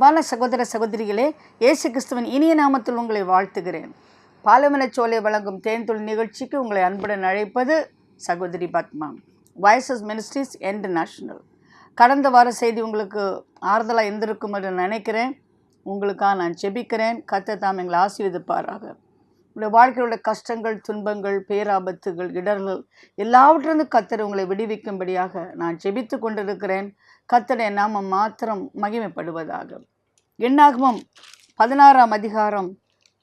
அன்பான சகோதர சகோதரிகளே, இயேசு கிறிஸ்துவின் இனிய நாமத்தில் உங்களை வாழ்த்துகிறேன். பாலமனச்சோலை வழங்கும் தேன்துளி நிகழ்ச்சிக்கு உங்களை அன்புடன் அழைப்பது சகோதரி பத்மா. Voices ministries international. கடந்த வார செய்தி உங்களுக்கு ஆறுதலாக இருந்திருக்கும் என்று நினைக்கிறேன். உங்களுக்காக நான் ஜெபிக்கிறேன். கர்த்தர் தாம் எங்களை ஆசீர்வதிப்பாராக. உங்களுடைய வாழ்க்கையோட கஷ்டங்கள், துன்பங்கள், பேராபத்துகள், இடர்கள் எல்லாவற்றிலிருந்து கர்த்தர் உங்களை விடுவிக்கும்படியாக நான் ஜெபித்து கொண்டிருக்கிறேன். கர்த்தருடைய நாமம் மாத்திரம் மகிமைப்படுவதாக. என்னாகமம் 16ஆம் அதிகாரம்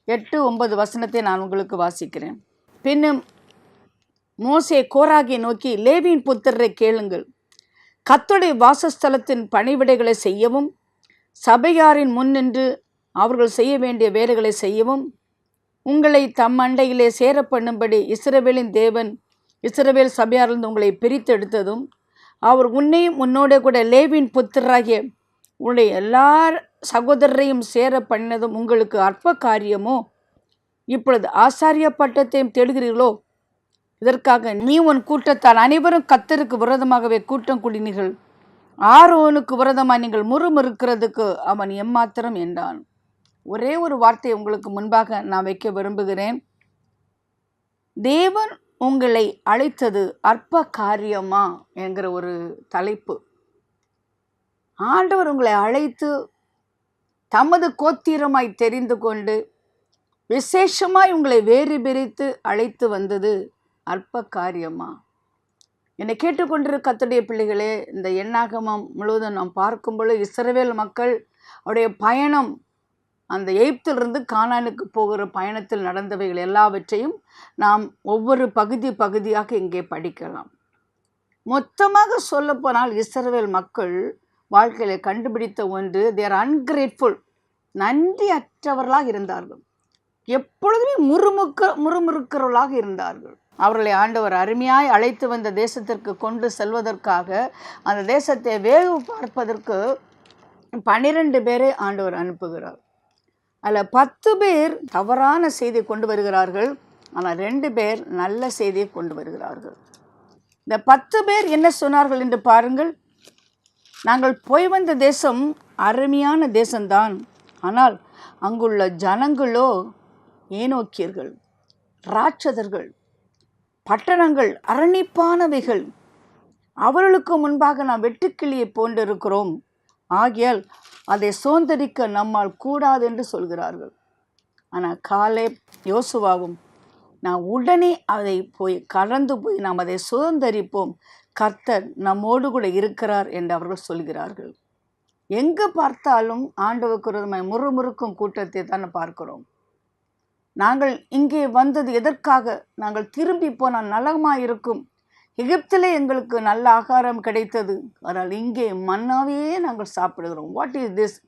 8-9 வசனத்தை நான் உங்களுக்கு வாசிக்கிறேன். பின்னும் மோசே கோராகியை நோக்கி, லேவியின் புத்திரரை கேளுங்கள், கர்த்தருடைய வாசஸ்தலத்தின் பணிவிடைகளை செய்யவும் சபையாரின் முன் நின்று அவர்கள் செய்ய வேண்டிய வேலைகளை செய்யவும் உங்களை தம் அண்டையிலே சேர பண்ணும்படி இஸ்ரவேலின் தேவன் இஸ்ரவேல் சபையாரிலிருந்து உங்களை பிரித்தெடுத்ததும் அவர் உன்னையும் உன்னோட கூட லேவியின் புத்திரராகிய உன்னுடைய எல்லா சகோதரரையும் சேர பண்ணினதும் உங்களுக்கு அற்ப காரியமோ? இப்பொழுது ஆசாரிய பட்டத்தையும் தேடுகிறீர்களோ? இதற்காக நீ உன் கூட்டத்தால் அனைவரும் கர்த்தருக்கு விரோதமாகவே கூட்டம் கூடினீர்கள். ஆரோனுக்கு விரோதமாக நீங்கள் முறுமுறுக்கிறதுக்கு அவன் எம்மாத்திரம் என்றான். ஒரே ஒரு வார்த்தையை உங்களுக்கு முன்பாக நான் வைக்க விரும்புகிறேன். தேவன் உங்களை அழைத்தது அற்ப காரியமா என்கிற ஒரு தலைப்பு. ஆண்டவர் உங்களை அழைத்து தமது கோத்திரமாய் தெரிந்து கொண்டு விசேஷமாய் உங்களை வேறு பிரித்து அழைத்து வந்தது அற்ப காரியமா? என்னை கேட்டுக்கொண்டிருக்க கர்த்தருடைய பிள்ளைகளே, இந்த என்னாகமம் முழுவதும் நாம் பார்க்கும்பொழுது இஸ்ரவேல் மக்கள் அவருடைய பயணம், அந்த எகிப்திலிருந்து கானானுக்கு போகிற பயணத்தில் நடந்தவைகள் எல்லாவற்றையும் நாம் ஒவ்வொரு பகுதியாக இங்கே படிக்கலாம். மொத்தமாக சொல்லப்போனால் இஸ்ரவேல் மக்கள் வாழ்க்கையில் கண்டுபிடித்த ஒன்று, தேர் அன்கிரேட்ஃபுல், நன்றி அற்றவர்களாக இருந்தார்கள். எப்பொழுதுமே முறுமுறுக்கிறவர்களாக இருந்தார்கள். அவர்களை ஆண்டவர் அருமையாய் அழைத்து வந்த தேசத்திற்கு கொண்டு செல்வதற்காக அந்த தேசத்தை வேவு பார்ப்பதற்கு 12 பேரை ஆண்டவர் அனுப்புகிறார். அதில் 10 பேர் தவறான செய்தியை கொண்டு வருகிறார்கள், ஆனால் 2 பேர் நல்ல செய்தியை கொண்டு வருகிறார்கள். இந்த 10 பேர் என்ன சொன்னார்கள் என்று பாருங்கள். நாங்கள் போய் வந்த தேசம் அருமையான தேசம்தான், ஆனால் அங்குள்ள ஜனங்களோ ஏனோக்கியர்கள், ராட்சதர்கள், பட்டணங்கள் அரணிப்பானவைகள், அவர்களுக்கு முன்பாக நாம் வெட்டுக்கிளியை போன்றிருக்கிறோம், ஆகியால் அதை சுதந்தரிக்க நம்மால் கூடாது என்று சொல்கிறார்கள். ஆனால் காலேப் யோசுவாவும் நான் உடனே அதை கடந்து போய் நாம் அதை சுதந்தரிப்போம், கர்த்தர் நம்மோடு கூட இருக்கிறார் என்று அவர்கள் சொல்கிறார்கள். எங்கே பார்த்தாலும் ஆண்டவருக்கு விரோதமாய் முறுமுறுக்கும் கூட்டத்தை தான் பார்க்கிறோம். நாங்கள் இங்கே வந்தது எதற்காக? நாங்கள் திரும்பி போனால் நலமாக இருக்கும். எகிப்திலே எங்களுக்கு நல்ல ஆகாரம் கிடைத்தது, ஆனால் இங்கே மன்னாவே நாங்கள் சாப்பிடுகிறோம். What is this?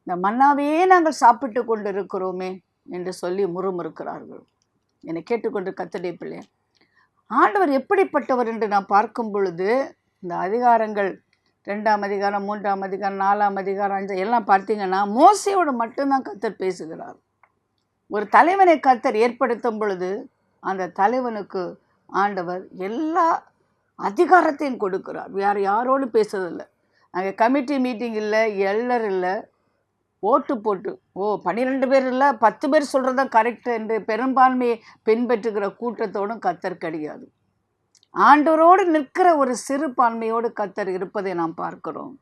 இந்த மன்னாவே நாங்கள் சாப்பிட்டு கொண்டு இருக்கிறோமே என்று சொல்லி முறுமுறுக்கிறார்கள். என்னை கேட்டுக்கொண்டு கர்த்தருடைய பிள்ளை, ஆண்டவர் எப்படிப்பட்டவர் என்று நான் பார்க்கும் பொழுது, இந்த அதிகாரங்கள் 2ஆம் அதிகாரம், 3ஆம் அதிகாரம், 4ஆம் அதிகாரம், 5 எல்லாம் பார்த்தீங்கன்னா மோசேயோடு மட்டும்தான் கர்த்தர் பேசுகிறார். ஒரு தலைவனை கர்த்தர் ஏற்படுத்தும் பொழுது அந்த தலைவனுக்கு ஆண்டவர் எல்லா அதிகாரத்தையும் கொடுக்கிறார். யாரோடு பேசுறதில்லை. நாங்கள் கமிட்டி மீட்டிங் இல்லை, எல்லர் இல்லை, ஓட்டு போட்டு 12 பேர் இல்லை 10 பேர் சொல்கிறதான் கரெக்ட் என்று பெரும்பான்மையை பின்பற்றுகிற கூட்டத்தோடும் கர்த்தர் கிடையாது. ஆண்டவரோடு நிற்கிற ஒரு சிறுபான்மையோடு கர்த்தர் இருப்பதை நாம் பார்க்கிறோம்.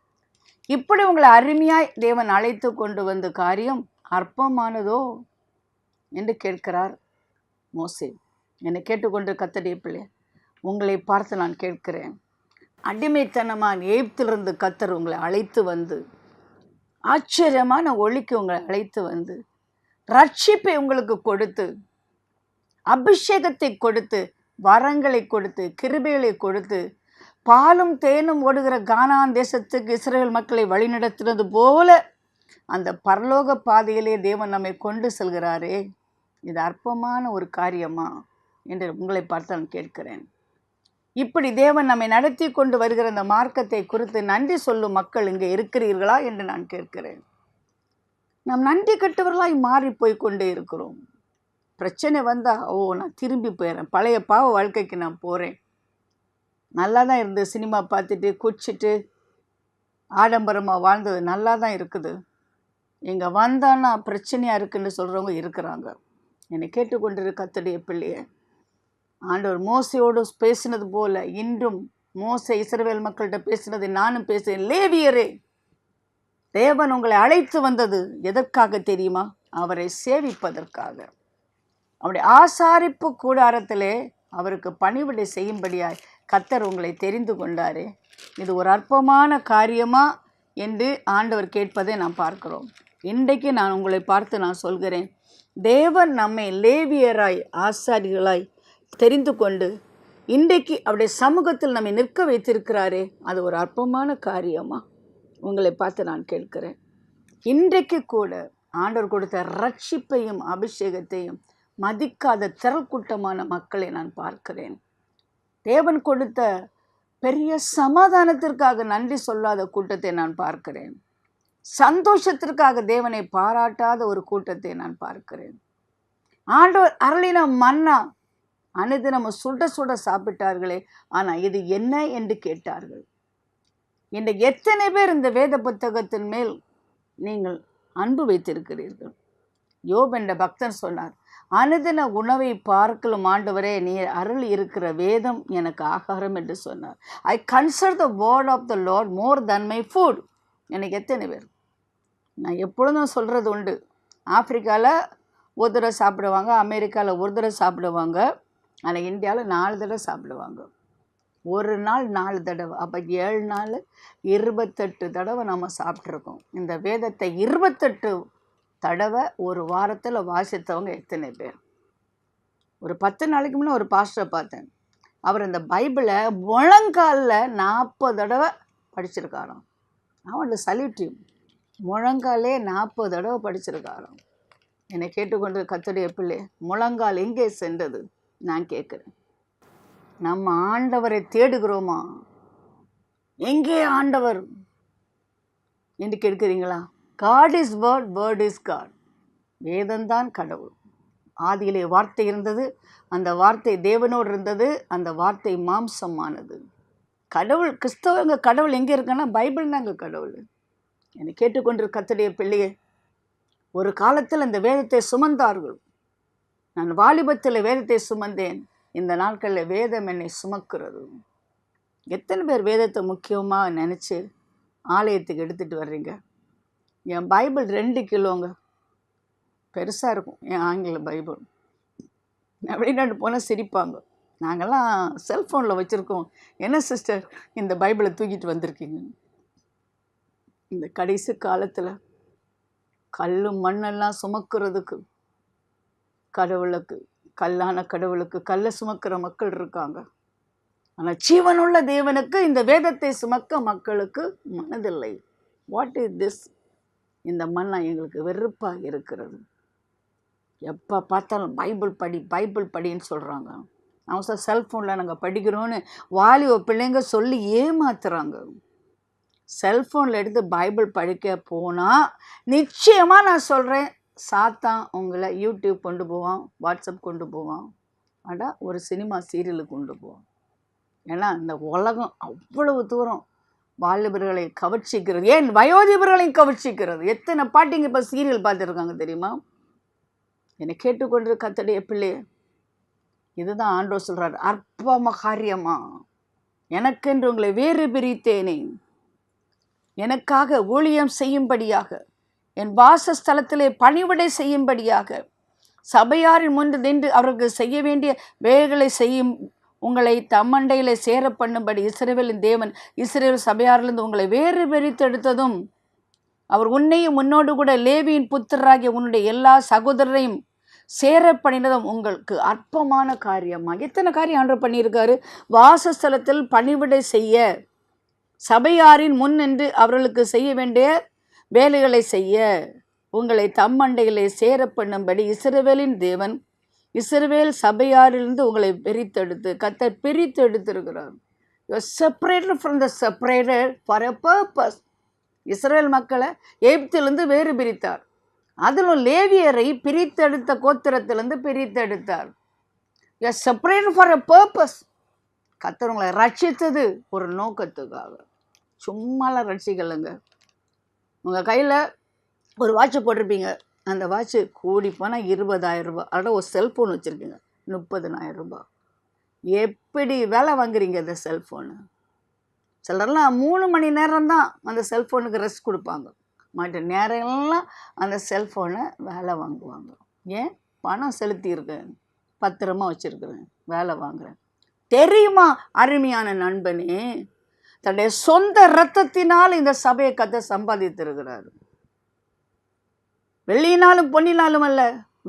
இப்படி உங்களை அருமையாய் தேவன் அழைத்து கொண்டு வந்த காரியம் அற்பமானதோ என்று கேட்கிறார் மோசே. என்னை கேட்டுக்கொண்டு கர்த்தருடைய பிள்ளை, உங்களை பார்த்து நான் கேட்கிறேன். அடிமைத்தனமான எகிப்திலிருந்து கர்த்தர் உங்களை அழைத்து வந்து, ஆச்சரியமான ஒளிக்கு உங்களை அழைத்து வந்து, ரட்சிப்பை உங்களுக்கு கொடுத்து, அபிஷேகத்தை கொடுத்து, வரங்களை கொடுத்து, கிருபைகளை கொடுத்து, பாலும் தேனும் ஓடுகிற கானான் தேசத்துக்கு இஸ்ரவேல் மக்களை வழிநடத்தினது போல அந்த பரலோக பாதையிலே தேவன் நம்மை கொண்டு செல்கிறாரே, இது அற்பமான ஒரு காரியமா என்று உங்களை பார்த்து நான் கேட்கிறேன். இப்படி தேவன் நம்மை நடத்தி கொண்டு வருகிற அந்த மார்க்கத்தை குறித்து நன்றி சொல்லும் மக்கள் இங்கே இருக்கிறீர்களா என்று நான் கேட்கிறேன். நாம் நன்றி கட்டவர்களாய் மாறி போய் கொண்டே இருக்கிறோம். பிரச்சனை வந்தால் நான் திரும்பி போயிடுறேன், பழைய பாவ வாழ்க்கைக்கு நான் போகிறேன். நல்லா தான் இருந்து சினிமா பார்த்துட்டு குடிச்சிட்டு ஆடம்பரமாக வாழ்ந்தது நல்லா தான் இருக்குது. இங்கே வந்தான்னா பிரச்சனையாக இருக்குன்னு சொல்கிறவங்க இருக்கிறாங்க. என்னை கேட்டுக்கொண்டிருக்க கர்த்தருடைய பிள்ளையே, ஆண்டவர் மோசையோடு பேசினது போல இன்றும் மோசே இஸ்ரவேல் மக்கள்கிட்ட பேசினதை நானும் பேசுகிறேன். லேவியரே, தேவன் உங்களை அழைத்து வந்தது எதற்காக தெரியுமா? அவரை சேவிப்பதற்காக. அவருடைய ஆசாரிப்பு கூடாரத்திலே அவருக்கு பணிவிடை செய்யும்படியாய் கர்த்தர் உங்களை தெரிந்து கொண்டாரே. இது ஒரு அற்பமான காரியமா என்று ஆண்டவர் கேட்பதை நாம் பார்க்கிறோம். இன்றைக்கு நான் உங்களை பார்த்து நான் சொல்கிறேன், தேவன் நம்மை லேவியராய் ஆசாரிகளாய் தெரிந்து கொண்டு இன்றைக்கு அவருடைய சமூகத்தில் நம்மை நிற்க வைத்திருக்கிறாரே, அது ஒரு அற்பமான காரியமா? உங்களை பார்த்து நான் கேட்கிறேன். இன்றைக்கு கூட ஆண்டவர் கொடுத்த ரட்சிப்பையும் அபிஷேகத்தையும் மதிக்காத திரள் கூட்டமான மக்களை நான் பார்க்கிறேன். தேவன் கொடுத்த பெரிய சமாதானத்திற்காக நன்றி சொல்லாத கூட்டத்தை நான் பார்க்கிறேன். சந்தோஷத்திற்காக தேவனை பாராட்டாத ஒரு கூட்டத்தை நான் பார்க்கிறேன். ஆண்டவர் அருளின மன்னா அனுதினம் சுட சுட சாப்பிட்டார்களே, ஆனால் இது என்ன என்று கேட்டார்கள். இன்றைக்கு எத்தனை பேர் இந்த வேத புத்தகத்தின் மேல் நீங்கள் அன்பு வைத்திருக்கிறீர்கள்? யோப் என்ற பக்தன் சொன்னார், அனுதின உணவை பார்க்கலும் ஆண்டவரே, நீ அருள் இருக்கிற வேதம் எனக்கு ஆகாரம் என்று சொன்னார். I consider the word of the Lord more than my food. எனக்கு எத்தனை பேர்? நான் எப்பொழுதும் சொல்கிறது உண்டு, ஆப்பிரிக்காவில் ஒரு தடவை சாப்பிடுவாங்க, அமெரிக்காவில் ஒரு தடவை சாப்பிடுவாங்க, ஆனால் இந்தியாவில் 4 தடவை சாப்பிடுவாங்க. ஒரு நாள் 4 தடவை, அப்போ 7 நாள் 28 தடவை நம்ம சாப்பிட்ருக்கோம். இந்த வேதத்தை 28 தடவை ஒரு வாரத்தில் வாசித்தவங்க எத்தனை பேர்? ஒரு 10 நாளைக்கு முன்னே ஒரு பாஸ்டரை பார்த்தேன். அவர் இந்த பைபிளை முழங்காலில் 40 தடவை படிச்சிருக்காராம். அவனோட சல்யூட்டிவ், முழங்காலே 40 தடவை படிச்சிருக்காராம். என்னை கேட்டுக்கொண்டு கர்த்தருடைய பிள்ளை, முழங்கால் எங்கே சென்றது? நான் கேட்குறேன், நம்ம ஆண்டவரை தேடுகிறோமா? எங்கே ஆண்டவர் என்று கேட்குறீங்களா? God is word, word is God. வேதம்தான் கடவுள். ஆதியிலே வார்த்தை இருந்தது, அந்த வார்த்தை தேவனோடு இருந்தது, அந்த வார்த்தை மாம்சமானது. கடவுள், கிறிஸ்தவங்க கடவுள் எங்கே இருக்குன்னா பைபிள் தாங்க கடவுள். என்னை கேட்டுக்கொண்டு கர்த்தருடைய பிள்ளையே, ஒரு காலத்தில் இந்த வேதத்தை சுமந்தார்கள். நான் வாலிபத்தில் வேதத்தை சுமந்தேன். இந்த நாட்களில் வேதம் என்னை சுமக்கிறது. எத்தனை பேர் வேதத்தை முக்கியமாக நினச்சி ஆலயத்துக்கு எடுத்துகிட்டு வர்றீங்க? என் பைபிள் 2 கிலோங்க, பெருசாக இருக்கும் என் ஆங்கில பைபிள். வெளிநாட்டு போனால் சிரிப்பாங்க. நாங்கள்லாம் செல்ஃபோனில் வச்சுருக்கோம், என்ன சிஸ்டர் இந்த பைபிளை தூக்கிட்டு வந்திருக்கீங்க? இந்த கடைசி காலத்தில் கல் மண்ணெல்லாம் சுமக்கிறதுக்கு கடவுளுக்கு, கல்லான கடவுளுக்கு கல்லை சுமக்கிற மக்கள் இருக்காங்க. ஆனால் ஜீவனுள்ள தேவனுக்கு இந்த வேதத்தை சுமக்க மக்களுக்கு மனதில்லை. What is this? இந்த மண்ணை எங்களுக்கு வெறுப்பாக இருக்கிறது. எப்போ பார்த்தாலும் பைபிள் படி, பைபிள் படின்னு சொல்கிறாங்க. அவசர செல்ஃபோனில் நாங்கள் படிக்கிறோன்னு வாலிப பிள்ளைங்க சொல்லி ஏமாத்துறாங்க. செல்ஃபோனில் எடுத்து பைபிள் படிக்க போனால் நிச்சயமாக நான் சொல்கிறேன், சாத்தான் உங்களை யூடியூப் கொண்டு போவான், வாட்ஸ்அப் கொண்டு போவான், ஆனால் ஒரு சினிமா சீரியலுக்கு கொண்டு போவான். ஏன்னா இந்த உலகம் அவ்வளவு தூரம் வாலிபர்களை கவர்ச்சிக்கிறது, ஏன் வயோதிபர்களையும் கவர்ச்சிக்கிறது. எத்தனை பாட்டிங்க இப்போ சீரியல் பார்த்துருக்காங்க தெரியுமா? என்னை கேட்டுக்கொண்டு கர்த்தருடைய பிள்ளையே, இதுதான் ஆண்டவர் சொல்கிறார், அற்பம காரியமா எனக்கென்று உங்களை வேறு பிரித்தேனே, எனக்காக ஊழியம் செய்யும்படியாக, என் வாசஸ்தலத்திலே பணிவிடை செய்யும்படியாக, சபையாரின் முன்பு நின்று அவருக்கு செய்ய வேண்டிய வேலைகளை செய்யும் உங்களை தம்மண்டையில் சேர பண்ணும்படி இஸ்ரவேலின் தேவன் இஸ்ரவேல் சபையாரிலிருந்து உங்களை வேறு பிரித்தெடுத்ததும், அவர் உன்னையும் உன்னோடு கூட லேவியின் புத்திரராகிய உன்னுடைய எல்லா சகோதரரையும் சேர பண்ணினதும் உங்களுக்கு அற்பமான காரியமா? எத்தனை காரியம் ஆண்டவர் பண்ணியிருக்காரு. வாசஸ்தலத்தில் பணிவிடை செய்ய, சபையாரின் முன் நின்று அவர்களுக்கு செய்ய வேண்டிய வேலைகளை செய்ய, உங்களை தம்மண்டையிலே சேர பண்ணும்படி இஸ்ரவேலின் தேவன் இஸ்ரவேல் சபையாரிலிருந்து உங்களை பிரித்தெடுத்து, கர்த்தர் பிரித்தெடுத்திருக்கிறார். You are separated from the separated for a purpose. இஸ்ரவேல் மக்களை எகிப்திலிருந்து வேறு பிரித்தார். அதிலும் லேவியரை பிரித்தெடுத்த கோத்திரத்திலிருந்து பிரித்தெடுத்தார். You are separated for a purpose. கர்த்தர் உங்களை ரட்சித்தது ஒரு நோக்கத்துக்காக. சும்மாலாம் ரட்சிக்கலைங்க. உங்கள் கையில் ஒரு வாட்சை போட்டிருப்பீங்க, அந்த வாட்சு கூடி போனால் 20,000 ரூபாய். அதோட ஒரு செல்ஃபோன் வச்சுருக்கீங்க 30,000 ரூபாய். எப்படி வேலை வாங்குறீங்க அந்த செல்ஃபோனு? சிலர்லாம் 3 மணி நேரம் தான் அந்த செல்ஃபோனுக்கு ரெஸ்ட் கொடுப்பாங்க. மற்ற நேரம்லாம் அந்த செல்ஃபோனை வேலை வாங்குவாங்க. ஏன்? பணம் செலுத்தியிருக்கேன், பத்திரமா வச்சுருக்கிறேன், வேலை வாங்குறேன். தெரியுமா அருமையான நண்பனே, தன்னுடைய சொந்த இரத்தத்தினால் இந்த சபையை கர்த்தர் சம்பாதித்திருக்கிறார். வெள்ளியினாலும் பொன்னினாலும் அல்ல,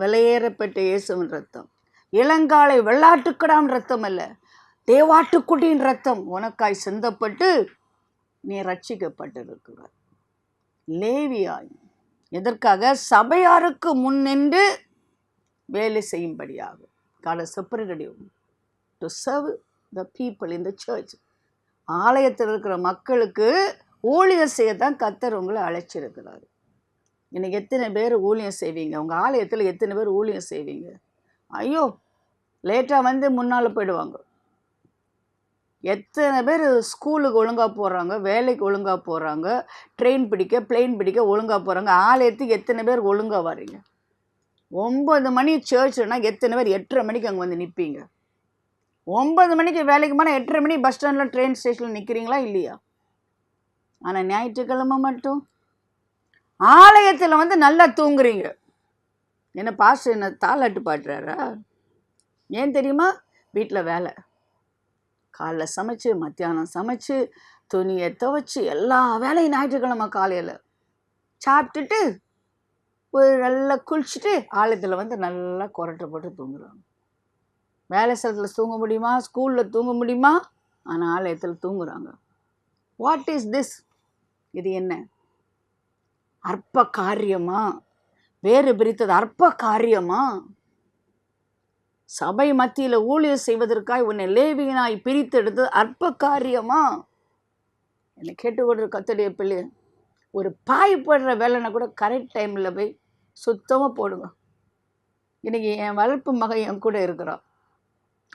விலையேறப்பட்ட இயேசுவின் ரத்தம். இளங்காலை வெள்ளாட்டுக்கடாம் ரத்தம் அல்ல, தேவாட்டுக்குடியின் ரத்தம் உனக்காய் சிந்தப்பட்டு நீ ரட்சிக்கப்பட்டிருக்கிறார். லேவியாய் எதற்காக? சபையாருக்கு முன்னின்று வேலை செய்யும்படியாக. God has separated you to serve the people in the church. ஆலயத்தில் இருக்கிற மக்களுக்கு ஊழியம் செய்ய தான் கர்த்தர் உங்களை அழைச்சிருக்கிறார். இன்னைக்கு எத்தனை பேர் ஊழியம் செய்வீங்க? உங்கள் ஆலயத்தில் எத்தனை பேர் ஊழியம் செய்வீங்க? ஐயோ, லேட்டாக வந்து முன்னால் போயிடுவாங்க. எத்தனை பேர் ஸ்கூலுக்கு ஒழுங்காக போகிறாங்க, வேலைக்கு ஒழுங்காக போகிறாங்க, ட்ரெயின் பிடிக்க பிளெயின் பிடிக்க ஒழுங்காக போகிறாங்க. ஆலயத்துக்கு எத்தனை பேர் ஒழுங்காக வரீங்க? 9 மணி சர்ச்சுனா எத்தனை பேர் 8:30 மணிக்கு அங்கே வந்து நிற்பீங்க? 9 மணிக்கு வேலைக்கு போனால் 8:30 மணி பஸ் ஸ்டாண்டில் ட்ரெயின் ஸ்டேஷனில் நிற்கிறீங்களா இல்லையா? ஆனால் ஞாயிற்றுக்கிழமை மட்டும் ஆலயத்தில் வந்து நல்லா தூங்குறீங்க. என்ன பாஸ்டர் என்ன தாலாட்டு பாடுறாரா? ஏன் தெரியுமா? வீட்டில் வேலை, காலைல சமைச்சு மத்தியானம் சமைச்சு துணியை துவைச்சி எல்லா வேலையும் ஞாயிற்றுக்கிழமை காலையில் சாப்பிட்டுட்டு ஒரு நல்லா குளிச்சுட்டு ஆலயத்தில் வந்து நல்லா கொரட்டை போட்டு தூங்குறாங்க. வேலை ஸ்தலத்தில் தூங்க முடியுமா? ஸ்கூலில் தூங்க முடியுமா? ஆனால் ஆலயத்தில் தூங்குறாங்க. What is this? இது என்ன அற்ப காரியமா? வேறு பிரித்தது அற்ப காரியமா? சபை மத்தியில் ஊழியர் செய்வதற்காய் உன்னை லேவியனாய் பிரித்தெடுத்து அற்ப காரியமா? என்னை கேட்டுக்கொண்டு கர்த்தருடைய பிள்ளை, ஒரு பாய் போடுற வேலைன்னா கூட கரெக்ட் டைமில் போய் சுத்தமாக போடுங்க. இன்றைக்கி என் வளர்ப்பு மகன் என் கூட இருக்கிறான்,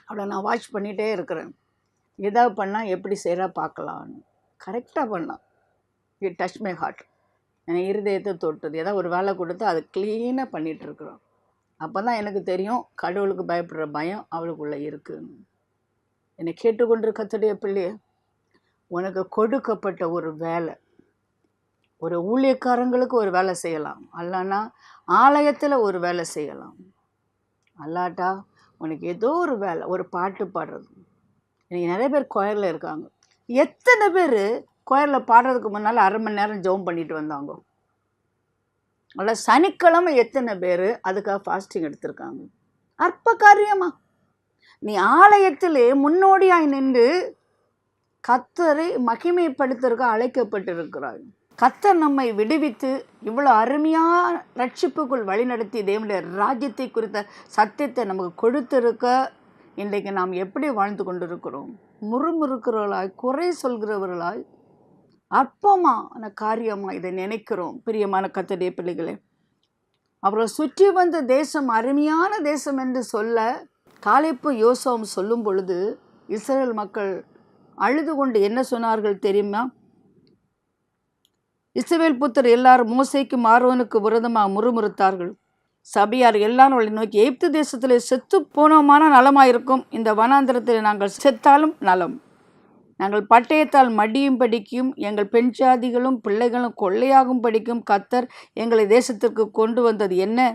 அவளை நான் வாட்ச் பண்ணிகிட்டே இருக்கிறேன். ஏதாவது பண்ணால் எப்படி செய்கிறா பார்க்கலான்னு கரெக்டாக பண்ணான். It touch my heart. என்னை இருதயத்தை தொட்டுது. ஏதாவது ஒரு வேலை கொடுத்து அதை க்ளீனாக பண்ணிகிட்ருக்குறோம். அப்போ தான் எனக்கு தெரியும் கடவுளுக்கு பயப்படுற பயம் அவளுக்குள்ளே இருக்குன்னு. என்னை கேட்டுக்கொண்டு கர்த்தருடைய பிள்ளைய, உனக்கு கொடுக்கப்பட்ட ஒரு வேலை, ஒரு ஊழியக்காரங்களுக்கு ஒரு வேலை செய்யலாம், அல்லனா ஆலயத்தில் ஒரு வேலை செய்யலாம், அல்லாட்டா உனக்கு ஏதோ ஒரு வேலை, ஒரு பாட்டு பாடுறது. இன்றைக்கி நிறைய பேர் கொயரில் இருக்காங்க. எத்தனை பேர் கொயரில் பாடுறதுக்கு முன்னால் 1/2 மணி நேரம் ஜெபம் பண்ணிட்டு வந்தாங்க? அல்ல சனிக்கிழமை எத்தனை பேர் அதுக்காக ஃபாஸ்டிங் எடுத்திருக்காங்க? அற்ப காரியமா? நீ ஆலயத்திலே முன்னோடியாய் நின்று கர்த்தரை மகிமைப்படுத்திருக்க அழைக்கப்பட்டிருக்கிறாய். கர்த்தர் நம்மை விடுவித்து இவ்வளோ அருமையான ரட்சிப்புக்குள் வழிநடத்தி தேவனுடைய ராஜ்யத்தை குறித்த சத்தியத்தை நமக்கு கொடுத்திருக்க, இன்றைக்கு நாம் எப்படி வாழ்ந்து கொண்டிருக்கிறோம்? முறுமுறுக்கிறவர்களாய், குறை சொல்கிறவர்களாய், அற்பமான காரியமாக இதை நினைக்கிறோம். பிரியமான கர்த்தருடைய பிள்ளைகளே, அவர்கள் சுற்றி வந்த தேசம் அருமையான தேசம் என்று சொல்ல காலேப்பு யோசுவாவும் சொல்லும் பொழுது இஸ்ரவேல் மக்கள் அழுது கொண்டு என்ன சொன்னார்கள் தெரியுமா? இஸ்ரவேல் புத்தர் எல்லாரும் மோசேக்கும் ஆரோனுக்கு விரோதமாக முறுமுறுத்தார்கள். சபையார் எல்லாரும் அவளை நோக்கி, எகிப்து தேசத்தில் செத்து போனோமான நலமாயிருக்கும், இந்த வனாந்திரத்தில் நாங்கள் செத்தாலும் நலம். நாங்கள் பட்டயத்தால் மடியும் படிக்கும், எங்கள் பெண் ஜாதிகளும் பிள்ளைகளும் கொள்ளையாகும் படிக்கும் கர்த்தர் எங்களை தேசத்திற்கு கொண்டு வந்தது என்ன?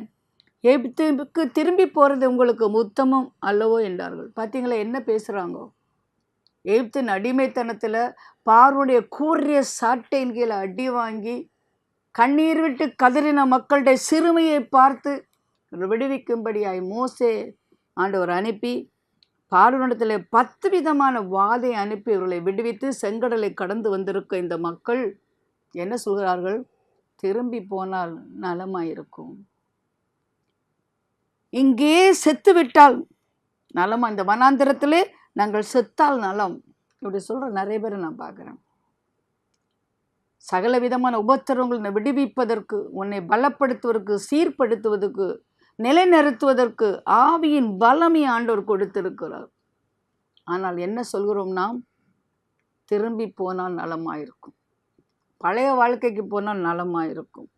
எகிப்துக்கு திரும்பி போகிறது உங்களுக்கு உத்தமம் அல்லவோ என்றார்கள். பார்த்தீங்களா என்ன பேசுகிறாங்க? எகிப்தின் அடிமைத்தனத்தில் பார்வோனுடைய கூறிய சாட்டையின் கீழே அடி வாங்கி கண்ணீர் விட்டு கதறின மக்களுடைய சிறுமையை பார்த்து விடுவிக்கும்படியாய் மோசே ஆண்டவர் அனுப்பி பார்வோனிடத்தில் 10 விதமான வாதை அனுப்பி இவர்களை விடுவித்து செங்கடலை கடந்து வந்திருக்க இந்த மக்கள் என்ன சொல்கிறார்கள்? திரும்பி போனால் நலமாயிருக்கும், இங்கே செத்து விட்டால் நலமா, இந்த வனாந்திரத்திலே நாங்கள் செத்தால் நலம், இப்படி சொல்கிற நிறைய பேரை நான் பார்க்குறேன். சகல விதமான உபத்திரவங்களை விடுவிப்பதற்கு, உன்னை பலப்படுத்துவதற்கு, சீர்படுத்துவதற்கு, நிலைநிறுத்துவதற்கு ஆவியின் பலமை ஆண்டவர் கொடுத்திருக்கிறார். ஆனால் என்ன சொல்கிறோம் நாம்? திரும்பி போனால் நலமாயிருக்கும், பழைய வாழ்க்கைக்கு போனால் நலமாயிருக்கும்.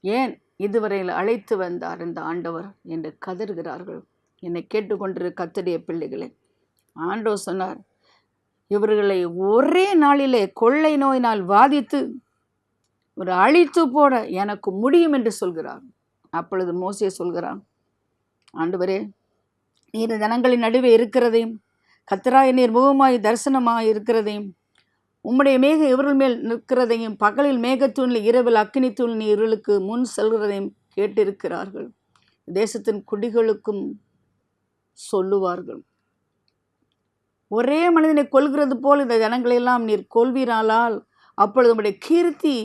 ஏன் இதுவரையில் அழைத்து வந்தார் இந்த ஆண்டவர் என்று கதறுகிறார்கள். என்னை கேட்டுக்கொண்டிரு கர்த்தருடைய பிள்ளைகளே, ஆண்டவர் சொன்னார், இவர்களை ஒரே நாளிலே கொள்ளை நோயினால் வாதித்து ஒரு அழித்து போட எனக்கு முடியும் என்று சொல்கிறார். அப்பொழுது மோசே சொல்கிறான், ஆண்டவரே, நீர் ஜனங்களின் நடுவே இருக்கிறதையும் கர்த்தராகிய நீர் முகமாய் தரிசனமாக இருக்கிறதையும் உம்முடைய மேகம் இவர்கள் மேல் நிற்கிறதையும் பகலில் மேகத்தூணில் இரவில் அக்கினி தூண் இருளுக்கு முன் செல்கிறதையும் கேட்டிருக்கிறார்கள். தேசத்தின் குடிகளுக்கும் சொல்லுவார்கள், ஒரே மனிதனை கொல்கிறது போல் இந்த ஜனங்களெல்லாம் நீர் கொல்வீரானால் அப்பொழுது உம்முடைய கீர்த்தி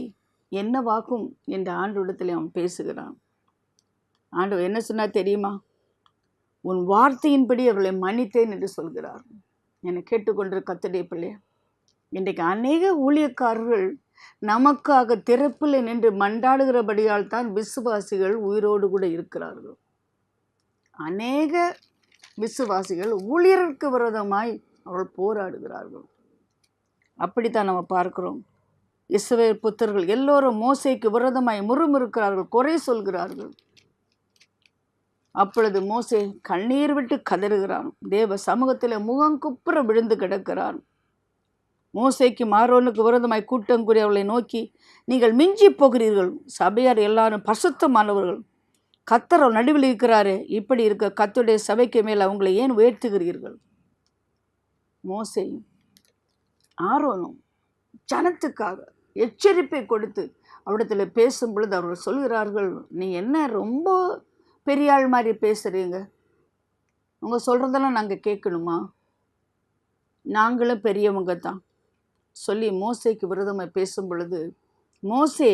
என்னவாகும் என்ற ஆண்டவரிடத்தில் அவன் பேசுகிறான். ஆண்டவர் என்ன சொன்னார் தெரியுமா? உன் வார்த்தையின்படி அவர்களை மன்னித்தேன் என்று சொல்கிறார். என்னை கேட்டுக்கொண்டிரு கர்த்தருடைய பிள்ளையே, இன்றைக்கு அநேக ஊழியக்காரர்கள் நமக்காக திறப்பில் நின்று மண்டாடுகிறபடியால் தான் விசுவாசிகள் உயிரோடு கூட இருக்கிறார்கள். அநேக விசுவாசிகள் ஊழியருக்கு விரோதமாய் அவர்கள் போராடுகிறார்கள். அப்படித்தான் நம்ம பார்க்கிறோம். இஸ்ரவேல் புத்தர்கள் எல்லோரும் மோசேக்கு விரோதமாய் முறுமுறுக்கிறார்கள், குறை சொல்கிறார்கள். அப்பொழுது மோசே கண்ணீர் விட்டு கதறுகிறான். தேவ சமூகத்தில் முகங்குப்புற விழுந்து கிடக்கிறான். மோசேக்கு ஆரோனுக்கு விரோதமாய் கூட்டம் கூடி அவர்களை நோக்கி, நீங்கள் மிஞ்சி போகிறீர்கள், சபையார் எல்லாரும் பரிசுத்தமானவர்கள், கர்த்தர் நடுவில் இருக்கிறாரே, இப்படி இருக்க கர்த்தருடைய சபைக்கு மேல் அவங்களை ஏன் உயர்த்துகிறீர்கள்? மோசேயும் ஆரோனும் ஜனத்துக்காக எச்சரிப்பை கொடுத்து அவரிடத்தில் பேசும் பொழுது அவர்கள் சொல்கிறார்கள், நீ என்ன ரொம்ப பெரிய ஆள் மாதிரி பேசுகிறீங்க, உங்கள் சொல்கிறதெல்லாம் நாங்கள் கேட்கணுமா? நாங்களும் பெரியவங்க தான் சொல்லி மோசேக்கு விரோதமாக பேசும் பொழுது மோசே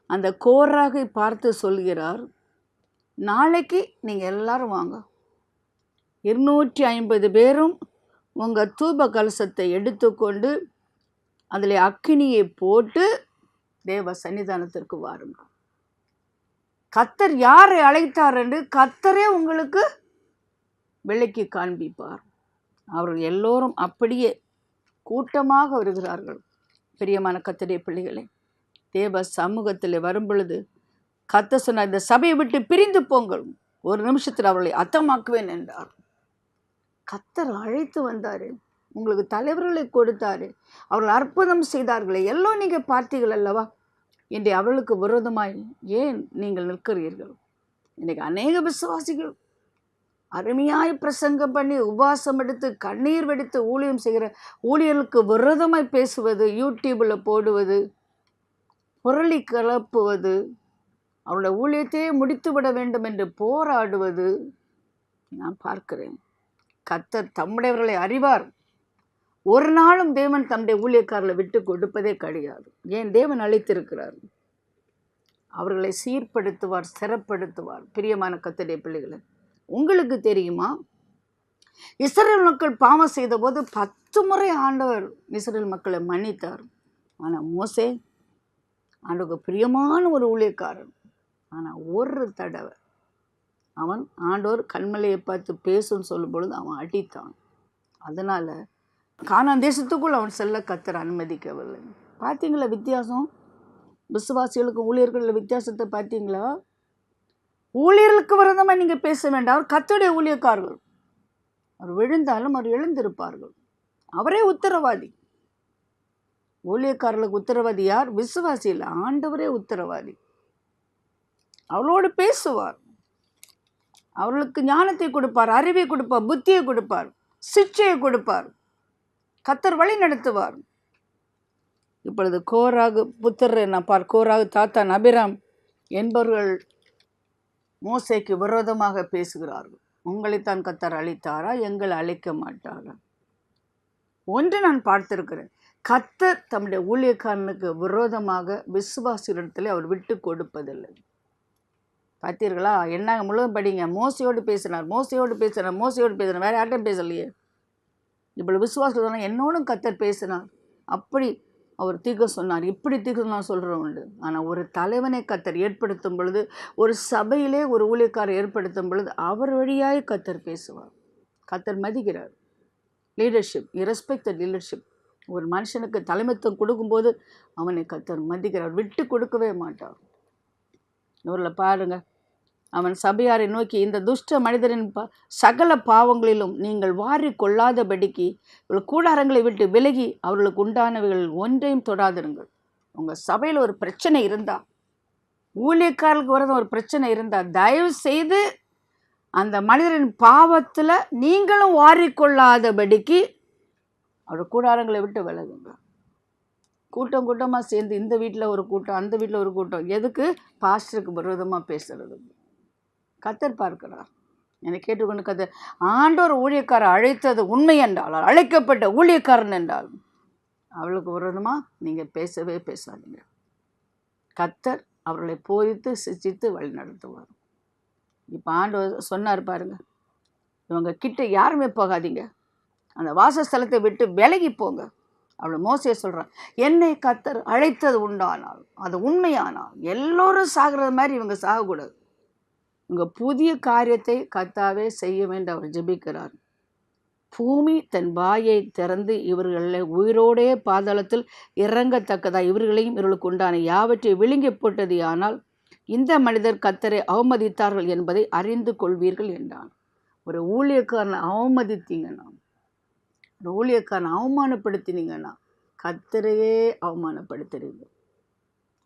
அந்த கோராகை பார்த்து சொல்கிறார், நாளைக்கு நீங்கள் எல்லாரும் வாங்க, 250 பேரும் உங்கள் தூப கலசத்தை எடுத்துக்கொண்டு அதில் அக்கினியை போட்டு தேவ சன்னிதானத்திற்கு வாருங்கள். கர்த்தர் யாரை அழைத்தார் என்று கர்த்தரே உங்களுக்கு விளக்கி காண்பிப்பார். அவர்கள் எல்லோரும் அப்படியே கூட்டமாக வருகிறார்கள். பிரியமான கர்த்தருடைய பிள்ளைகளே, தேவ சமூகத்தில் வரும் பொழுது கர்த்தர் சொன்னார், இந்த சபையை விட்டு பிரிந்து போங்கள், ஒரு நிமிஷத்தில் அவர்களை அத்தமாக்குவேன் என்றார். கர்த்தர் அழைத்து வந்தார், உங்களுக்கு தலைவர்களை கொடுத்தாரு, அவர்கள் அற்புதம் செய்தார்களே, எல்லாம் நீங்கள் பார்த்தீர்கள் அல்லவா? இன்றை அவர்களுக்கு விரோதமாய் ஏன் நீங்கள் நிற்கிறீர்கள்? இன்றைக்கு அநேக விசுவாசிகள் அருமையாய் பிரசங்கம் பண்ணி உபவாசம் எடுத்து கண்ணீர் வெடித்து ஊழியம் செய்கிற ஊழியர்களுக்கு விரோதமாய் பேசுவது, யூடியூப்பில் போடுவது, புரளி கலப்புவது, அவருடைய ஊழியத்தையே முடித்து விட வேண்டும் என்று போராடுவது நான் பார்க்கிறேன். கர்த்தர் தம்முடையவர்களை அறிவார். ஒரு நாளும் தேவன் தம்முடைய ஊழியக்காரர்களை விட்டு கொடுப்பதே கிடையாது. ஏன்? தேவன் அழைத்திருக்கிறார். அவர்களை சீர்படுத்துவார், சிறப்படுத்துவார். பிரியமான கர்த்தருடைய பிள்ளைகளை, உங்களுக்கு தெரியுமா, இஸ்ரவேல் மக்கள் பாவம் செய்த போது 10 முறை ஆண்டவர் இஸ்ரவேல் மக்களை மன்னித்தார். ஆனால் மோசே ஆண்டவருக்கு பிரியமான ஒரு ஊழியக்காரன். ஆனால் ஒரு தடவை அவன் ஆண்டவர் கண்மலையை பார்த்து பேசுன்னு சொல்லும் பொழுது அவன் அடித்தான். அதனால் கானான் தேசத்துக்குள் அவன் செல்ல கர்த்தர் அனுமதிக்கவில்லை. பார்த்தீங்களா வித்தியாசம்? விசுவாசிகளுக்கு ஊழியர்கள் வித்தியாசத்தை பார்த்தீங்களா? ஊழியர்களுக்கு விரோதமாக நீங்கள் பேச வேண்டாம், அவர் கர்த்தருடைய ஊழியக்காரர்கள். அவர் விழுந்தாலும் அவர் எழுந்திருப்பார்கள். அவரே உத்தரவாதி. ஊழியக்காரர்களுக்கு உத்தரவாதி யார்? விசுவாசி இல்லை, ஆண்டவரே உத்தரவாதி. அவளோடு பேசுவார், அவர்களுக்கு ஞானத்தை கொடுப்பார், அறிவை கொடுப்பார், புத்தியை கொடுப்பார், சிக்ஷையை கொடுப்பார், கர்த்தர் வழி நடத்துவார். இப்பொழுது கோராகு புத்திரரை நான் கோராகு தாத்தான் அபிராம் என்பவர்கள் மோசேக்கு விரோதமாக பேசுகிறார்கள். உங்களைத்தான் கர்த்தர் அழைத்தாரா? எங்களை அழைக்க மாட்டாரா? ஒன்று நான் பார்த்திருக்கிறேன், கர்த்தர் தம்முடைய ஊழியக்காரனுக்கு விரோதமாக விசுவாசிகளிடத்தில் அவர் விட்டு கொடுப்பதில்லை. பார்த்தீர்களா? என்ன முழுவதும் படிங்க. மோசையோடு பேசினார், மோசையோடு பேசினார், மோசையோடு பேசினார், வேறு யார்ட்டும் பேசலையே. இப்படி விசுவாசம் சொன்னால் என்னோடும் கர்த்தர் பேசினார், அப்படி அவர் தீர்க்க சொன்னார், இப்படி தீர்க்க நான் சொல்கிறோம் உண்டு. ஆனால் ஒரு தலைவனை கர்த்தர் ஏற்படுத்தும் பொழுது, ஒரு சபையிலே ஒரு ஊழியக்காரர் ஏற்படுத்தும் பொழுது அவர் வழியாய் கர்த்தர் பேசுவார். கர்த்தர் மதிக்கிறார். Leadership, respect the leadership. ஒரு மனுஷனுக்கு தலைமைத்துவம் கொடுக்கும்போது அவனை கர்த்தர் மதிக்கிறார், விட்டு கொடுக்கவே மாட்டார். இவரில் பாருங்க, அவன் சபையாரை நோக்கி, இந்த துஷ்ட மனிதரின் சகல பாவங்களிலும் நீங்கள் வாரி கொள்ளாதபடிக்கு இவர்கள் கூடாரங்களை விட்டு விலகி அவர்களுக்கு உண்டானவைகள் ஒன்றையும் தொடாதிருங்கள். உங்கள் சபையில் ஒரு பிரச்சனை இருந்தா, ஊழியக்காரர்களுக்கு வரது ஒரு பிரச்சனை இருந்தா, தயவு செய்து அந்த மனிதரின் பாவத்தில் நீங்களும் வாரிக்கொள்ளாதபடிக்கு அவர் கூடாரங்களை விட்டு விலகுங்க. கூட்டம் கூட்டமாக சேர்ந்து இந்த வீட்டில் ஒரு கூட்டம், அந்த வீட்டில் ஒரு கூட்டம், எதுக்கு? பாஸ்டருக்கு விரோதமாக பேசுறது. கர்த்தர் பார்க்கிறார். என்னை கேட்டுக்கொண்டு கர்த்தர், ஆண்டவர் ஊழியக்காரர் அழைத்தது உண்மை என்றால், அழைக்கப்பட்ட ஊழியக்காரன் என்றால் அவளுக்கு விரோதமாக நீங்கள் பேசவே பேசாதீங்க. கர்த்தர் அவர்களை போதித்து சிச்சித்து வழி நடத்துவார். இப்போ ஆண்டவர் சொன்னார் பாருங்க, இவங்க கிட்ட யாருமே போகாதீங்க, அந்த வாசஸ்தலத்தை விட்டு விலகி போங்க. அவளை மோசையை சொல்கிறான், என்னை கர்த்தர் அழைத்தது உண்டானால், அது உண்மையானால் எல்லோரும் சாகிறது மாதிரி இவங்க சாகக்கூடாது. இவங்க புதிய காரியத்தை கர்த்தாவே செய்ய வேண்டும் அவர் ஜெபிக்கிறார். பூமி தன் வாயை திறந்து இவர்களை உயிரோடே பாதாளத்தில் இறங்கத்தக்கதா இவர்களையும் இவர்களுக்கு உண்டான யாவற்றை விழுங்கி போட்டது. ஆனால் இந்த மனிதர் கர்த்தரை அவமதித்தார்கள் என்பதை அறிந்து கொள்வீர்கள் என்றான். ஒரு ஊழியக்காரனை அவமதித்தீங்கன்னா, ஒரு ஊழியக்காரனை அவமானப்படுத்தினீங்கன்னா கர்த்தரையே அவமானப்படுத்துறீங்க.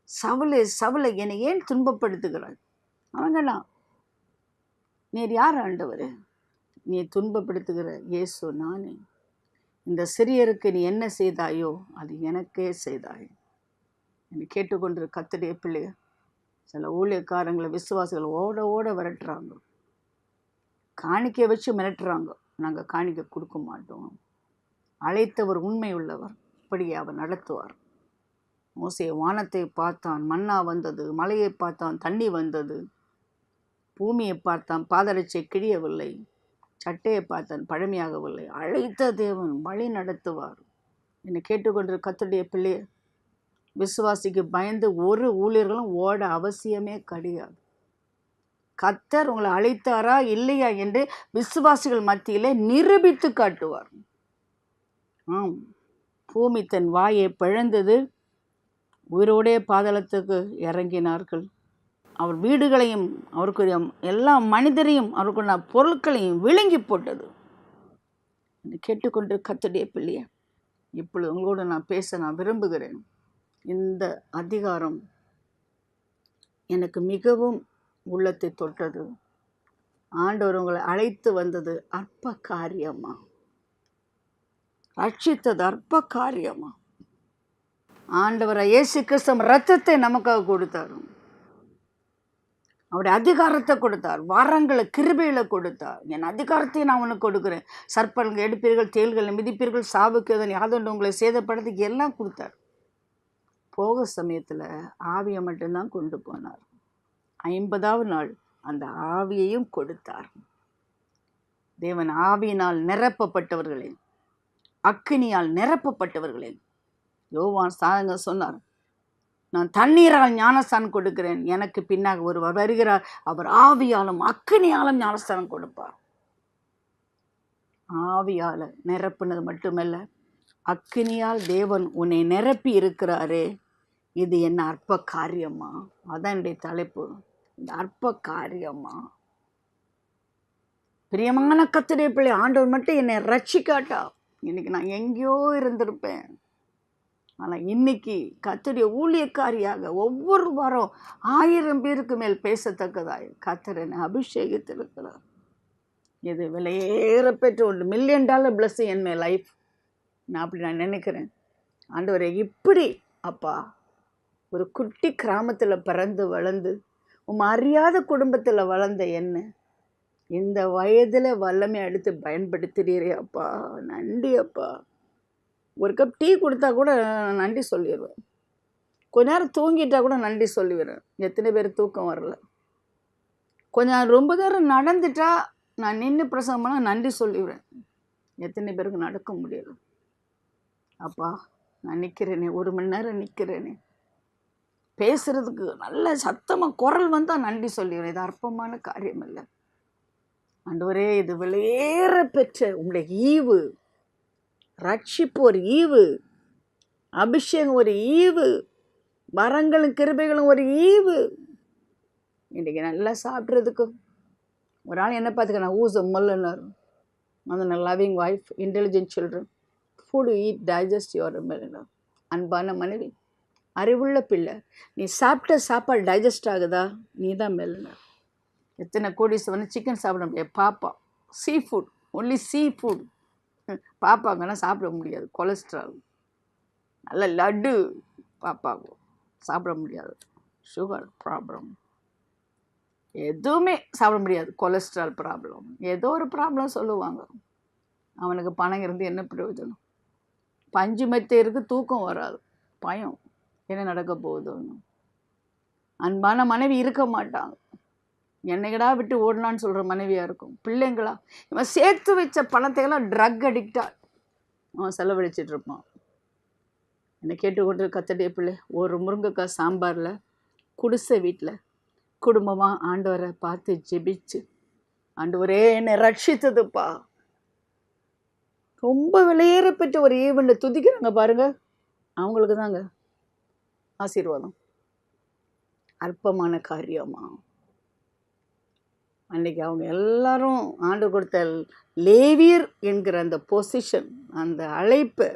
சவுலே சவுலை என்னை ஏன் துன்பப்படுத்துகிறாய்? அவங்கண்ணா, நீர் யார் ஆண்டவர்? நீ துன்பப்படுத்துகிற இயேசு நானே. இந்த சிறியருக்கு நீ என்ன செய்தாயோ அது எனக்கே செய்தாய். என்னை கேட்டுக்கொண்டிரு கர்த்தருடைய பிள்ளைய, சில ஊழியக்காரங்களை விசுவாசிகள் ஓட ஓட விரட்டுறாங்க, காணிக்கை வச்சு மிரட்டுறாங்க. நாங்கள் காணிக்கை கொடுக்க மாட்டோம். அழைத்தவர் உண்மை உள்ளவர், இப்படியே அவர் நடத்துவார். மோசே வானத்தை பார்த்தான், மன்னா வந்தது, மலையை பார்த்தான், தண்ணி வந்தது, பூமியை பார்த்தான், பாதரட்சை கிழியவில்லை, சட்டையை பார்த்தான், பழமையாகவில்லை. அழைத்த தேவன் வழி நடத்துவார். என்னை கேட்டுக்கொண்டிரு கர்த்தருடைய பிள்ளைய, விசுவாசிக்கு பயந்து ஒரு ஊழியர்களும் ஓட அவசியமே கிடையாது. கர்த்தர் உங்களை அழைத்தாரா இல்லையா என்று விசுவாசிகள் மத்தியிலே நிரூபித்து காட்டுவார். ஆம், பூமி தன் வாயை பிளந்தது, உயிரோடே பாதாளத்துக்கு இறங்கினார்கள். அவர் வீடுகளையும் அவருக்குரிய எல்லா மனிதரையும் அவருக்குள்ள பொருட்களையும் விழுங்கி போட்டது. கேட்டுக்கொண்டு கர்த்தருடைய பிள்ளைய, இப்பொழுது உங்களோடு நான் பேச நான் விரும்புகிறேன். இந்த அதிகாரம் எனக்கு மிகவும் உள்ளத்தை தொட்டது. ஆண்டவர் உங்களை அழைத்து வந்தது அற்ப காரியமா? ரட்சித்தது அற்ப காரியமா? ஆண்டவரை இயேசு கிறிஸ்து ரத்தத்தை நமக்காக கொடுத்தார், அவருடைய அதிகாரத்தை கொடுத்தார், வரங்களை கிருபையில கொடுத்தார். என் அதிகாரத்தை நான் உனக்கு கொடுக்குறேன், சர்ப்பங்கள் எடுப்பீர்கள், தேள்களை மிதிப்பீர்கள், சாவுக்கு அதன் யாதொன்று உங்களை சேதப்படுறதுக்கு எல்லாம் கொடுத்தார். போக சமயத்தில் ஆவியை மட்டும்தான் கொண்டு போனார். 50வது நாள் அந்த ஆவியையும் கொடுத்தார். தேவன் ஆவியினால் நிரப்பப்பட்டவர்களே, அக்கினியால் நிரப்பப்பட்டவர்களே. யோவான் சாதங்க சொன்னார், நான் தண்ணீரால் ஞானஸ்தானம் கொடுக்கிறேன், எனக்கு பின்னாக ஒருவர் வருகிறார், அவர் ஆவியாலும் அக்கினியாலும் ஞானஸ்தானம் கொடுப்பார். ஆவியால் நிரப்புனது மட்டுமல்ல, அக்கினியால் தேவன் உன்னை நிரப்பி இருக்கிறாரே, இது என்ன அற்ப காரியமா? அதான் என்னுடைய தலைப்பு, இந்த அற்ப காரியமா? பிரியமான கர்த்தருடைய பிள்ளை, ஆண்டவர் மட்டும் என்னை ரட்சிக்காட்டா இன்னைக்கு நான் எங்கேயோ இருந்திருப்பேன். ஆனால் இன்னைக்கு கர்த்தருடைய ஊழியக்காரியாக ஒவ்வொரு வாரம் 1000 பேருக்கு மேல் பேசத்தக்கதாய் கர்த்தர் என்னை அபிஷேகித்திருக்கிறார். இது விலையேற பெற்ற $1 million plus N my life. நான் அப்படி நான் நினைக்கிறேன். ஆண்டவரே, இப்படி அப்பா ஒரு குட்டி கிராமத்தில் பிறந்து வளர்ந்து அறியாத குடும்பத்தில் வளர்ந்த என்ன இந்த வயதில் வல்லமை எடுத்து பயன்படுத்துகிறீரே அப்பா, நன்றி அப்பா. ஒரு கப் டீ கொடுத்தா கூட நன்றி சொல்லிடுவேன், கொஞ்ச நேரம் தூங்கிட்டா கூட நன்றி சொல்லிடுவேன். எத்தனை பேர் தூக்கம் வரல? கொஞ்சம் ரொம்ப நேரம் நடந்துட்டா நான் நின்று பிரசங்கம் பண்ணால் நன்றி சொல்லிடுவேன். எத்தனை பேருக்கு நடக்க முடியல? அப்பா நான் நிற்கிறேனே, 1 மணி நேரம் நிற்கிறேனே, பேசுகிறதுக்கு நல்ல சத்தமாக குரல் வந்தால் நன்றி சொல்லிடுவேன். இது அற்பமான காரியம் இல்லை. ஆண்டவரே, இது விலையேற பெற்ற உங்களுடைய ஈவு, ரட்சிப்பு ஒரு ஈவு, அபிஷேகம் ஒரு ஈவு, வரங்களும் கிருபைகளும் ஒரு ஈவு. இன்றைக்கி நல்லா சாப்பிட்றதுக்கு ஒரு ஆள் என்ன பார்த்துக்க ஊச மல்லுன்னாரு. அந்த loving wife, intelligent children, food eat digest your மெல்லுனார். அன்பான மனைவி, அறிவுள்ள பிள்ளை, நீ சாப்பிட்ட சாப்பாடு டைஜஸ்ட் ஆகுதா, நீ தான் மெல்லுனார். எத்தனை கோடீஸ்வரன் சிக்கன் சாப்பிட முடியாது. பாப்பா seafood, only seafood. பாப்பாங்கன்னா சாப்பிட முடியாது, கொலஸ்ட்ரால். நல்ல லட்டு பாப்பாவும் சாப்பிட முடியாது, சுகர் ப்ராப்ளம், எதுவுமே சாப்பிட முடியாது, கொலஸ்ட்ரால் ப்ராப்ளம், ஏதோ ஒரு ப்ராப்ளம் சொல்லுவாங்க. அவனுக்கு பணம் இருந்து என்ன பிரயோஜனம்? பஞ்சு மெத்தையிருக்கு, தூக்கம் வராது, பயம் என்ன நடக்க போகுதுன்னு. அன்பான மனைவி இருக்க மாட்டாங்க. என்னைக்கடா விட்டு ஓடலான்னு சொல்கிற மனைவியாக இருக்கும். பிள்ளைங்களா, இவன் சேர்த்து வச்ச பணத்தையெல்லாம் ட்ரக் அடிக்டாக அவன் செலவழிச்சிட்டு இருப்பான். என்னை கேட்டுக்கொண்டு கத்தடைய பிள்ளை, ஒரு முருங்கைக்காய் சாம்பாரில் குடிசை வீட்டில் குடும்பமாக ஆண்டவரை பார்த்து ஜெபிச்சு, ஆண்டவரே என்னை ரட்சித்ததுப்பா, ரொம்ப விலையேறப்பட்ட ஒரு ஈவெண்ட்டை துதிக்கிறாங்க பாருங்க, அவங்களுக்கு தாங்க ஆசீர்வாதம். அற்பமான காரியமா? அன்றைக்கி அவங்க எல்லாரும் ஆண்டு கொடுத்த லேவியர் என்கிற அந்த பொசிஷன், அந்த அழைப்பை,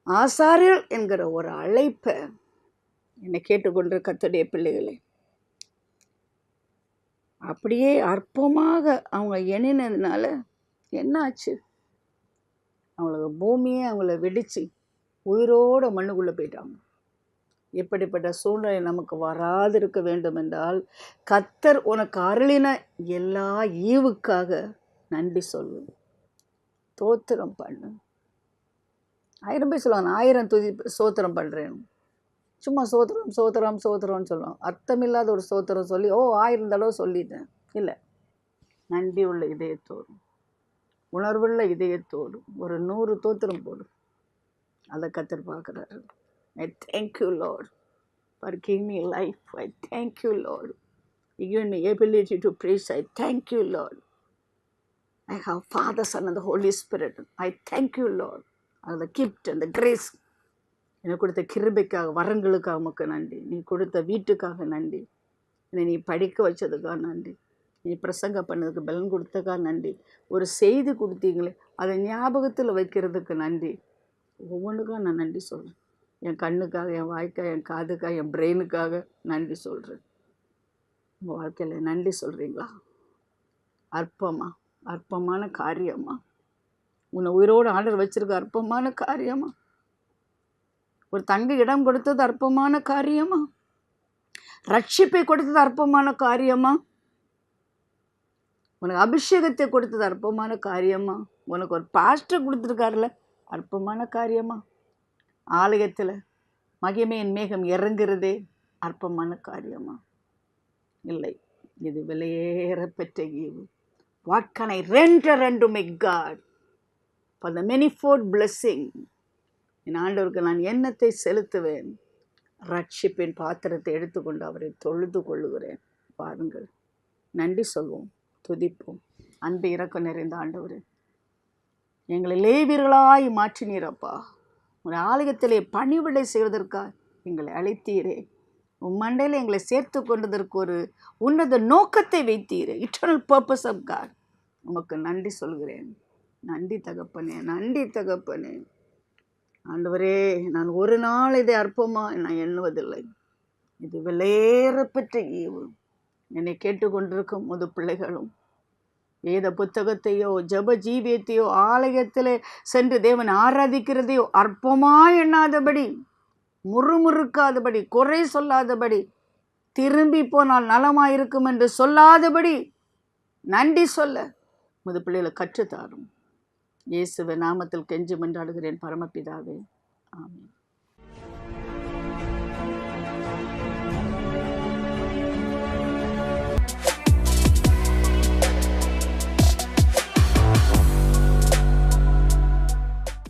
ஆசாரியர் என்கிற ஒரு அழைப்பை, என்னை கேட்டுக்கொண்டு கர்த்தருடைய பிள்ளைகளே, அப்படியே அற்பமாக அவங்க எண்ணினதுனால என்ன ஆச்சு? அவங்களுக்கு பூமியே அவங்கள வெடிச்சு உயிரோட மண்ணுக்குள்ளே போயிட்டாங்க. எப்படிப்பட்ட சூழ்நிலை நமக்கு வராதிருக்க வேண்டும் என்றால், கர்த்தர் உனக்கு அருளின எல்லா ஈவுக்காக நன்றி சொல்லு, தோத்திரம் பண்ணு. 1000 பேர் சொல்லுவாங்க, 1000 துதி சோத்திரம் பண்ணுறேன். சும்மா சோத்திரம் சோத்திரம் சோத்திரம்னு சொல்லுவோம். அர்த்தமில்லாத ஒரு சோத்திரம் சொல்லி 1000 தடவை சொல்லிட்டேன். இல்லை, நன்றி உள்ள இதயத்தோடு, உணர்வுள்ள இதயத்தோடு ஒரு 100 தோத்திரம் போடும். அதை கர்த்தர் பார்க்குறாரு. I thank you, Lord, for giving me life. I thank you, Lord. You given me ability to preach. I thank you, Lord. I have Father, Son, and the Holy Spirit. I thank you, Lord. And the gift and the grace. எனக்கு கொடுத்த கிருபைக்காக, வரங்களுக்காக உமக்கு நன்றி. நீ கொடுத்த வீட்டுக்காக நன்றி. என்னை நீ படிக்க வச்சதுக்காக நன்றி. நீ பிரசங்க பண்ணதுக்கு பலன் கொடுத்ததுக்காக நன்றி. ஒரு செய்தி கொடுத்தீங்களே, அதை ஞாபகத்தில் வைக்கிறதுக்கு நன்றி. ஒவ்வொன்றுக்காக நான் நன்றி சொல்கிறேன். என் கண்ணுக்காக, என் வாய்க்காக, என் காதுக்காக, என் பிரெயினுக்காக நன்றி சொல்கிறேன். உங்கள் வாழ்க்கையில் நன்றி சொல்கிறீங்களா? அற்பமா? அற்பமான காரியமா? உன்னை உயிரோடு ஆர்டர் வச்சிருக்க அற்பமான காரியமா? ஒரு தங்க இடம் கொடுத்தது அற்பமான காரியமா? ரட்சிப்பை கொடுத்தது அற்பமான காரியமா? உனக்கு அபிஷேகத்தை கொடுத்தது அற்பமான காரியமா? உனக்கு ஒரு பாஸ்டர் கொடுத்துருக்காருல, அற்பமான காரியமா? ஆலயத்தில் மகிமையின் மேகம் இறங்குறதே அற்பமான காரியமா? இல்லை, இது விலையேறப்பெற்ற ஈவு. What can I render unto my God for the manifold blessing? என் ஆண்டவருக்கு நான் எண்ணத்தை செலுத்துவேன். ரட்சிப்பின் பாத்திரத்தை எடுத்துக்கொண்டு அவரை தொழுது கொள்ளுகிறேன். பாருங்கள், நன்றி சொல்வோம், துதிப்போம். அன்பு இரக்கம் நிறைந்த ஆண்டவரே, எங்களை லேவியர்களாய் மாற்றினீரப்பா. ஒரு ஆலயத்திலே பணிவிடை செய்வதற்காக எங்களை அழைத்தீரே. மண்டையில் எங்களை சேர்த்து கொண்டதற்கு ஒரு உன்னத நோக்கத்தை வைத்தீரே. Eternal purpose of God. உமக்கு நன்றி சொல்கிறேன். நன்றி தகப்பனே, நன்றி தகப்பனே. ஆண்டவரே, நான் ஒரு நாள் இதை அற்பமாக நான் எண்ணுவதில்லை. இது விலையேறப்பெற்ற ஈவு. என்னை கேட்டுக்கொண்டிருக்கும் முது பிள்ளைகளும் வேத புத்தகத்தையோ ஜப ஜீவியத்தையோ ஆலயத்தில் சென்று தேவன் ஆராதிக்கிறதையோ அற்பமாய் எண்ணாதபடி, முறுமுறுக்காதபடி, குறை சொல்லாதபடி, திரும்பி போனால் நலமாயிருக்கும் என்று சொல்லாதபடி நன்றி சொல்ல முது பிள்ளைகளை கற்றுத்தாரும். இயேசுவின் நாமத்தில் கெஞ்சி மன்றாடுகிறேன் பரமபிதாவே, ஆமென்.